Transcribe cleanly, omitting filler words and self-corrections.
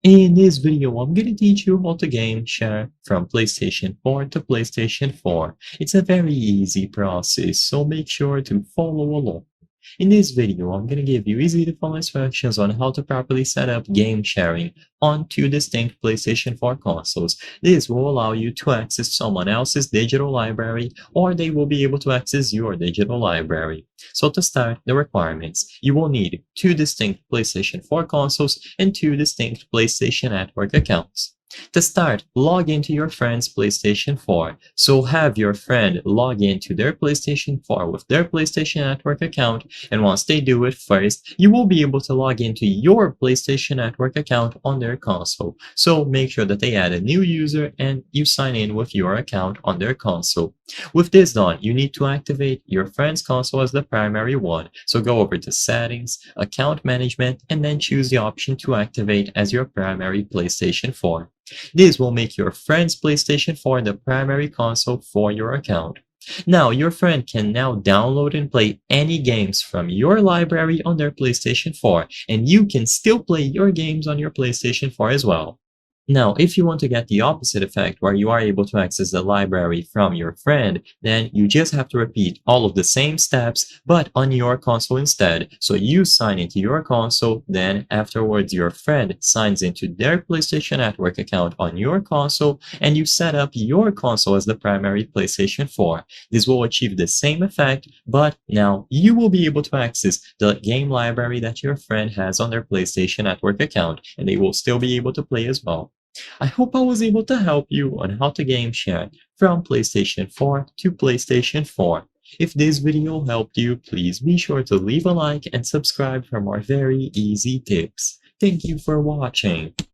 In this video, I'm going to teach you how to game share from PlayStation 4 to PlayStation 4. It's a very easy process, so make sure to follow along. In this video, I'm going to give you easy to follow instructions on how to properly set up game sharing on two distinct PlayStation 4 consoles. This will allow you to access someone else's digital library, or they will be able to access your digital library. So to start, the requirements. You will need two distinct PlayStation 4 consoles and two distinct PlayStation Network accounts. To start, log into your friend's PlayStation 4. So have your friend log into their PlayStation 4 with their PlayStation Network account, and once they do it first, you will be able to log into your PlayStation Network account on their console. So make sure that they add a new user and you sign in with your account on their console. With this done, you need to activate your friend's console as the primary one. So go over to Settings, Account Management, and then choose the option to activate as your primary PlayStation 4. This will make your friend's PlayStation 4 the primary console for your account. Now, your friend can now download and play any games from your library on their PlayStation 4, and you can still play your games on your PlayStation 4 as well. Now, if you want to get the opposite effect where you are able to access the library from your friend, then you just have to repeat all of the same steps, but on your console instead. So you sign into your console, then afterwards your friend signs into their PlayStation Network account on your console, and you set up your console as the primary PlayStation 4. This will achieve the same effect, but now you will be able to access the game library that your friend has on their PlayStation Network account, and they will still be able to play as well. I hope I was able to help you on how to game share from PlayStation 4 to PlayStation 4. If this video helped you, please be sure to leave a like and subscribe for more very easy tips. Thank you for watching.